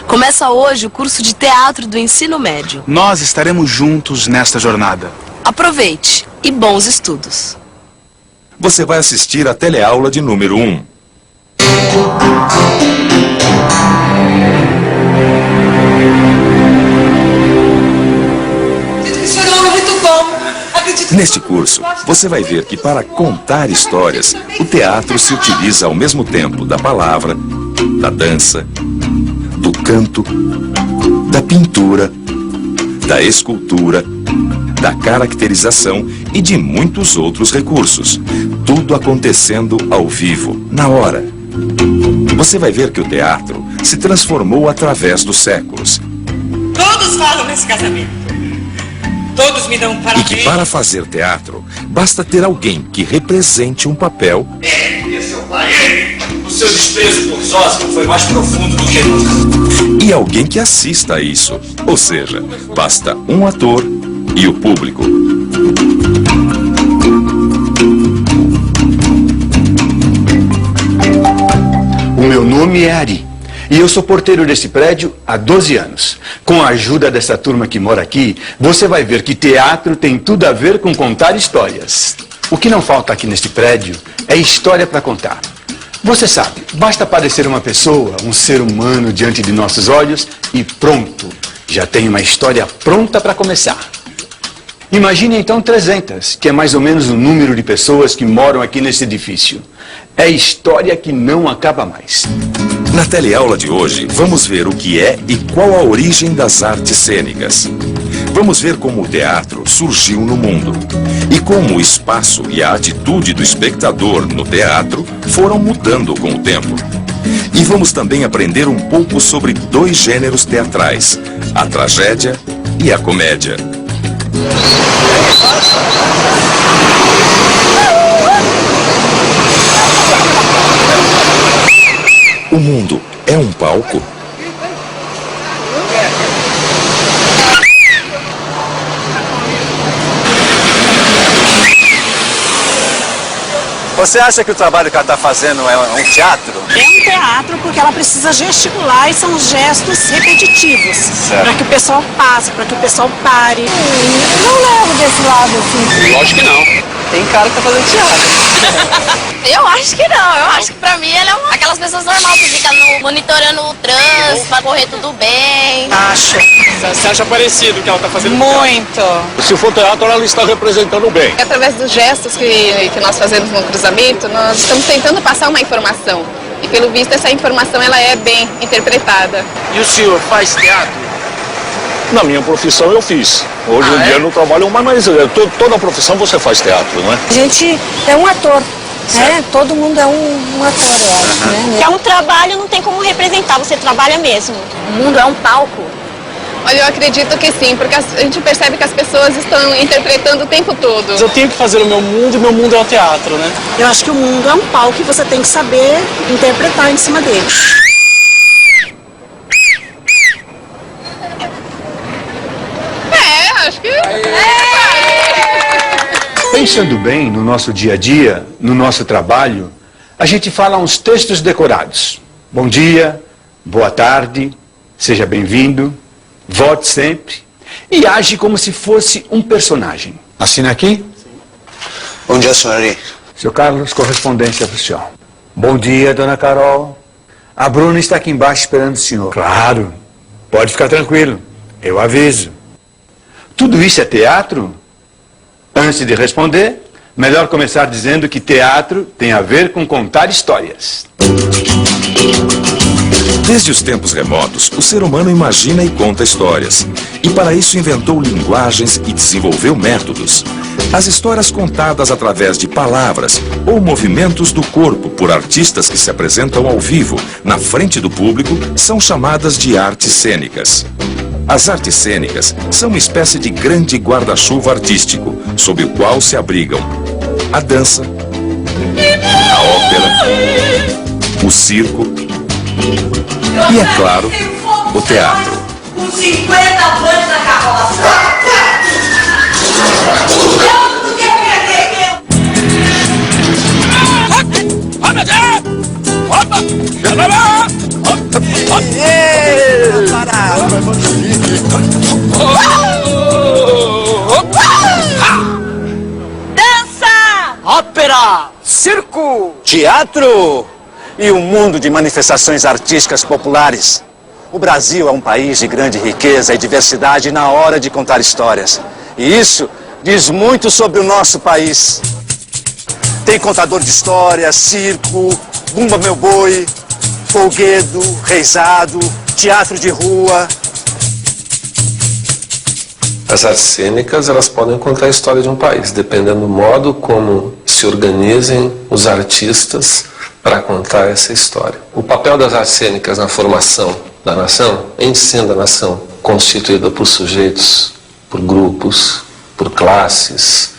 Começa hoje o curso de teatro do ensino médio. Nós estaremos juntos nesta jornada. Aproveite e bons estudos. Você vai assistir a teleaula de número 1. Neste curso, você vai ver que para contar histórias, o teatro se utiliza ao mesmo tempo da palavra, da dança, do canto, da pintura, da escultura, da caracterização e de muitos outros recursos. Tudo acontecendo ao vivo, na hora. Você vai ver que o teatro se transformou através dos séculos. Todos falam nesse casamento. Todos me dão parabéns. E que para fazer teatro, basta ter alguém que represente um papel. Esse é o pai. O seu desprezo por Zósimo foi mais profundo do que nunca. E alguém que assista a isso. Ou seja, basta um ator e o público. O meu nome é Ari. E eu sou porteiro desse prédio há 12 anos. Com a ajuda dessa turma que mora aqui, você vai ver que teatro tem tudo a ver com contar histórias. O que não falta aqui neste prédio é história para contar. Você sabe, basta aparecer uma pessoa, um ser humano diante de nossos olhos e pronto, já tem uma história pronta para começar. Imagine então 300, que é mais ou menos o número de pessoas que moram aqui nesse edifício. É história que não acaba mais. Na teleaula de hoje, vamos ver o que é e qual a origem das artes cênicas. Vamos ver como o teatro surgiu no mundo e como o espaço e a atitude do espectador no teatro foram mudando com o tempo. E vamos também aprender um pouco sobre dois gêneros teatrais, a tragédia e a comédia. O mundo é um palco? Você acha que o trabalho que ela está fazendo é um teatro? É um teatro porque ela precisa gesticular e são gestos repetitivos. Para que o pessoal passe, para que o pessoal pare. Não levo desse lado assim. Lógico que não. Tem cara que tá fazendo teatro. Eu acho que não. Eu acho que pra mim ela é aquelas pessoas normais que ficam monitorando o trânsito pra correr tudo bem. Acho. Você acha parecido que ela está fazendo? Muito. Se for teatro, ela está representando bem. Através dos gestos que nós fazemos no cruzamento, nós estamos tentando passar uma informação. E pelo visto essa informação ela é bem interpretada. E o senhor faz teatro? Na minha profissão eu fiz. Hoje em dia eu não trabalho mais, mas toda profissão você faz teatro, não é? A gente é um ator. É, todo mundo é um ator, eu acho, né? É um trabalho, não tem como representar, você trabalha mesmo. O mundo é um palco. Olha, eu acredito que sim, porque a gente percebe que as pessoas estão interpretando o tempo todo. Eu tenho que fazer o meu mundo e meu mundo é o teatro, né? Eu acho que o mundo é um palco e você tem que saber interpretar em cima dele. Acho que... Pensando bem no nosso dia a dia, no nosso trabalho, a gente fala uns textos decorados. Bom dia, boa tarde, seja bem-vindo, volte sempre. E age como se fosse um personagem. Assina aqui? Bom dia, senhor. Seu Carlos, correspondência para o senhor. Bom dia, dona Carol. A Bruna está aqui embaixo esperando o senhor. Claro, pode ficar tranquilo, eu aviso. Tudo isso é teatro? Antes de responder, melhor começar dizendo que teatro tem a ver com contar histórias. Desde os tempos remotos, o ser humano imagina e conta histórias. E para isso inventou linguagens e desenvolveu métodos. As histórias contadas através de palavras ou movimentos do corpo por artistas que se apresentam ao vivo, na frente do público, são chamadas de artes cênicas. As artes cênicas são uma espécie de grande guarda-chuva artístico, sob o qual se abrigam a dança, a ópera, o circo e, é claro, o teatro. Com 50 anos na carroça. Dança! Ópera, circo, teatro e um mundo de manifestações artísticas populares. O Brasil é um país de grande riqueza e diversidade na hora de contar histórias. E isso diz muito sobre o nosso país. Tem contador de histórias, circo, Bumba Meu Boi, folguedo, reizado, teatro de rua. As artes cênicas, elas podem contar a história de um país, dependendo do modo como se organizem os artistas para contar essa história. O papel das artes cênicas na formação da nação, em sendo a nação constituída por sujeitos, por grupos, por classes,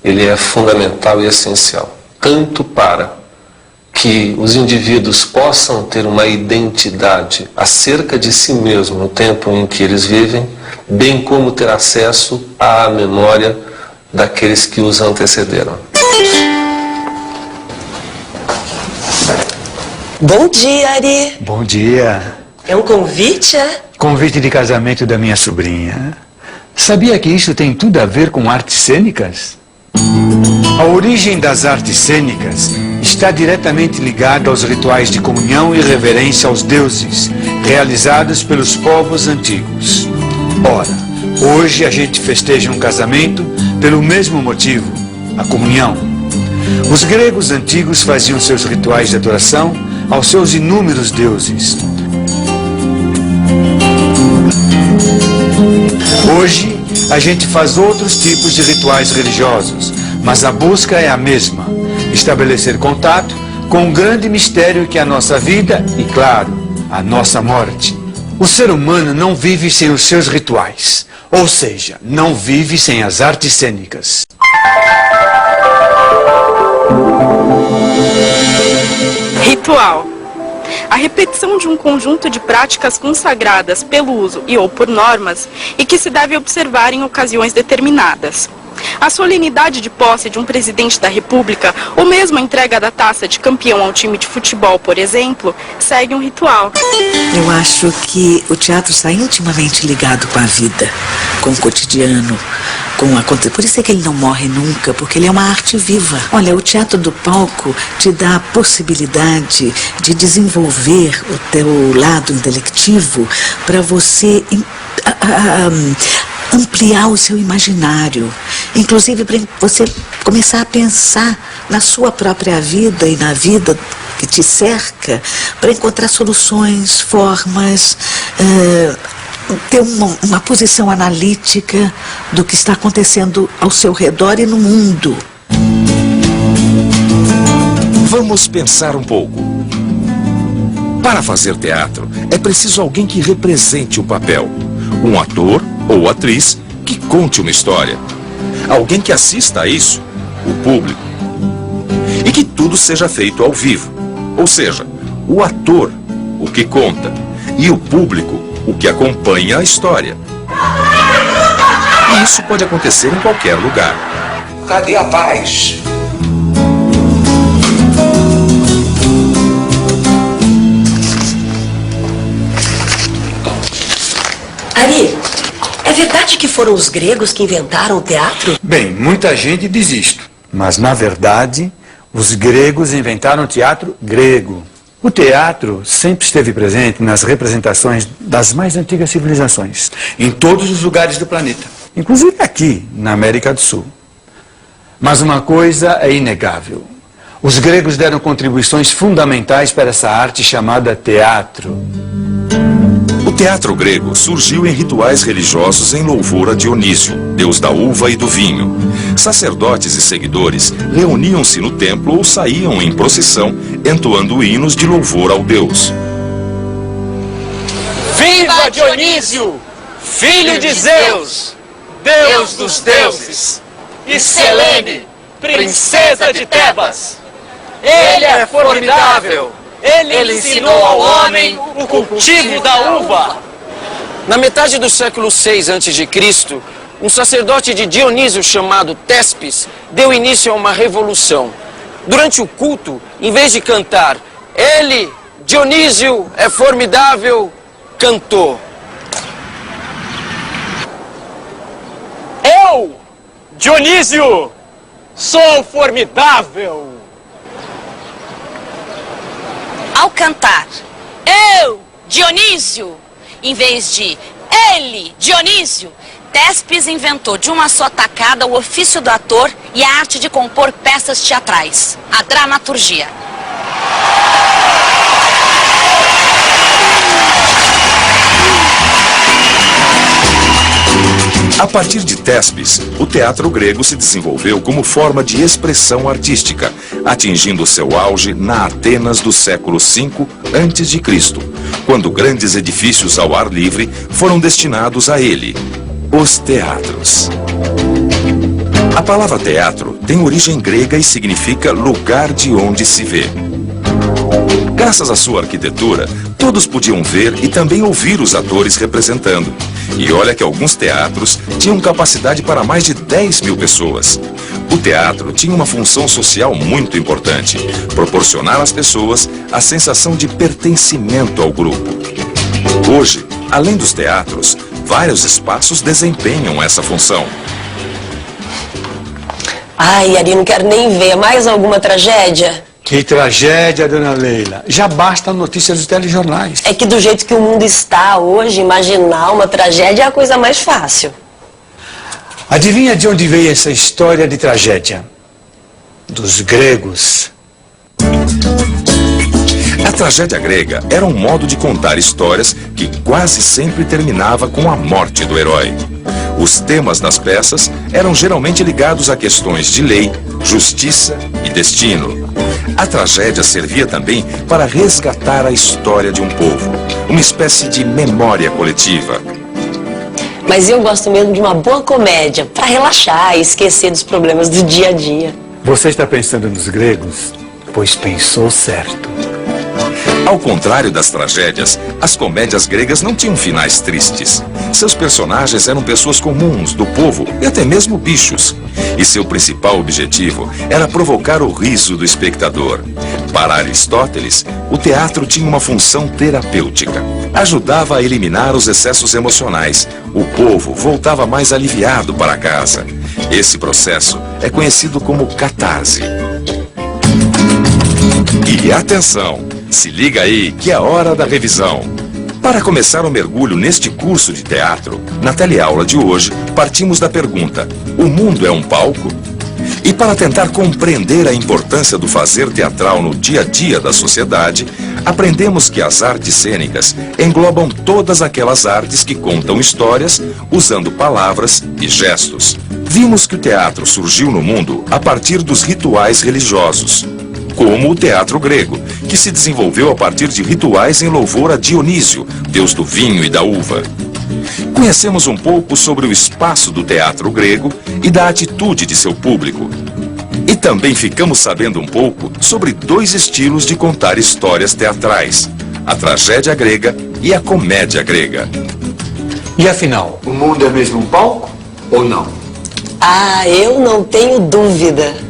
ele é fundamental e essencial, tanto para que os indivíduos possam ter uma identidade acerca de si mesmo no tempo em que eles vivem, bem como ter acesso à memória daqueles que os antecederam. Bom dia, Ari. Bom dia. É um convite, é? Convite de casamento da minha sobrinha. Sabia que isso tem tudo a ver com artes cênicas? A origem das artes cênicas está diretamente ligada aos rituais de comunhão e reverência aos deuses, realizados pelos povos antigos. Ora, hoje a gente festeja um casamento pelo mesmo motivo, a comunhão. Os gregos antigos faziam seus rituais de adoração aos seus inúmeros deuses. Hoje, a gente faz outros tipos de rituais religiosos, mas a busca é a mesma: estabelecer contato com o grande mistério que é a nossa vida e, claro, a nossa morte. O ser humano não vive sem os seus rituais, ou seja, não vive sem as artes cênicas. Ritual. A repetição de um conjunto de práticas consagradas pelo uso e ou por normas e que se deve observar em ocasiões determinadas. A solenidade de posse de um presidente da República, ou mesmo a entrega da taça de campeão ao time de futebol, por exemplo, segue um ritual. Eu acho que o teatro está intimamente ligado com a vida, com o cotidiano, com a... Por isso é que ele não morre nunca, porque ele é uma arte viva. Olha, o teatro do palco te dá a possibilidade de desenvolver o teu lado intelectivo para você ampliar o seu imaginário, inclusive para você começar a pensar na sua própria vida e na vida que te cerca, para encontrar soluções, formas, ter uma posição analítica do que está acontecendo ao seu redor e no mundo. Vamos pensar um pouco. Para fazer teatro, é preciso alguém que represente o papel. Um ator ou atriz que conte uma história. Alguém que assista a isso, o público. E que tudo seja feito ao vivo. Ou seja, o ator, o que conta, e o público, o que acompanha a história. E isso pode acontecer em qualquer lugar. Cadê a paz? Ari, é verdade que foram os gregos que inventaram o teatro? Bem, muita gente diz isto, mas na verdade, os gregos inventaram o teatro grego. O teatro sempre esteve presente nas representações das mais antigas civilizações, em todos os lugares do planeta, inclusive aqui, na América do Sul. Mas uma coisa é inegável: os gregos deram contribuições fundamentais para essa arte chamada teatro. O teatro grego surgiu em rituais religiosos em louvor a Dionísio, deus da uva e do vinho. Sacerdotes e seguidores reuniam-se no templo ou saíam em procissão, entoando hinos de louvor ao deus. Viva Dionísio, filho de Zeus, deus dos deuses, e Selene, princesa de Tebas. Ele é formidável. Ele ensinou ao homem o cultivo da uva. Na metade do século VI a.C., um sacerdote de Dionísio chamado Tespes deu início a uma revolução. Durante o culto, em vez de cantar "Ele, Dionísio é formidável cantor. Eu, Dionísio, sou formidável. Ao cantar eu, Dionísio, em vez de ele, Dionísio, Tespes inventou de uma só tacada o ofício do ator e a arte de compor peças teatrais, a dramaturgia. A partir de Tespes, o teatro grego se desenvolveu como forma de expressão artística, atingindo seu auge na Atenas do século V a.C., quando grandes edifícios ao ar livre foram destinados a ele, os teatros. A palavra teatro tem origem grega e significa lugar de onde se vê. Graças à sua arquitetura, todos podiam ver e também ouvir os atores representando. E olha que alguns teatros tinham capacidade para mais de 10 mil pessoas. O teatro tinha uma função social muito importante: proporcionar às pessoas a sensação de pertencimento ao grupo. Hoje, além dos teatros, vários espaços desempenham essa função. Ai, Ari, não quero nem ver. Mais alguma tragédia? Que tragédia, dona Leila. Já basta a notícia dos telejornais. É que do jeito que o mundo está hoje, imaginar uma tragédia é a coisa mais fácil. Adivinha de onde veio essa história de tragédia? Dos gregos. A tragédia grega era um modo de contar histórias que quase sempre terminava com a morte do herói. Os temas das peças eram geralmente ligados a questões de lei, justiça e destino. A tragédia servia também para resgatar a história de um povo, uma espécie de memória coletiva. Mas eu gosto mesmo de uma boa comédia, para relaxar e esquecer dos problemas do dia a dia. Você está pensando nos gregos? Pois pensou certo. Ao contrário das tragédias, as comédias gregas não tinham finais tristes. Seus personagens eram pessoas comuns, do povo e até mesmo bichos. E seu principal objetivo era provocar o riso do espectador. Para Aristóteles, o teatro tinha uma função terapêutica. Ajudava a eliminar os excessos emocionais. O povo voltava mais aliviado para casa. Esse processo é conhecido como catarse. E atenção! Se liga aí que é hora da revisão. Para começar o mergulho neste curso de teatro, na teleaula de hoje, partimos da pergunta: o mundo é um palco? E para tentar compreender a importância do fazer teatral no dia a dia da sociedade, aprendemos que as artes cênicas englobam todas aquelas artes que contam histórias usando palavras e gestos. Vimos que o teatro surgiu no mundo a partir dos rituais religiosos, como o teatro grego, que se desenvolveu a partir de rituais em louvor a Dionísio, deus do vinho e da uva. Conhecemos um pouco sobre o espaço do teatro grego e da atitude de seu público. E também ficamos sabendo um pouco sobre dois estilos de contar histórias teatrais: a tragédia grega e a comédia grega. E afinal, o mundo é mesmo um palco ou não? Ah, eu não tenho dúvida.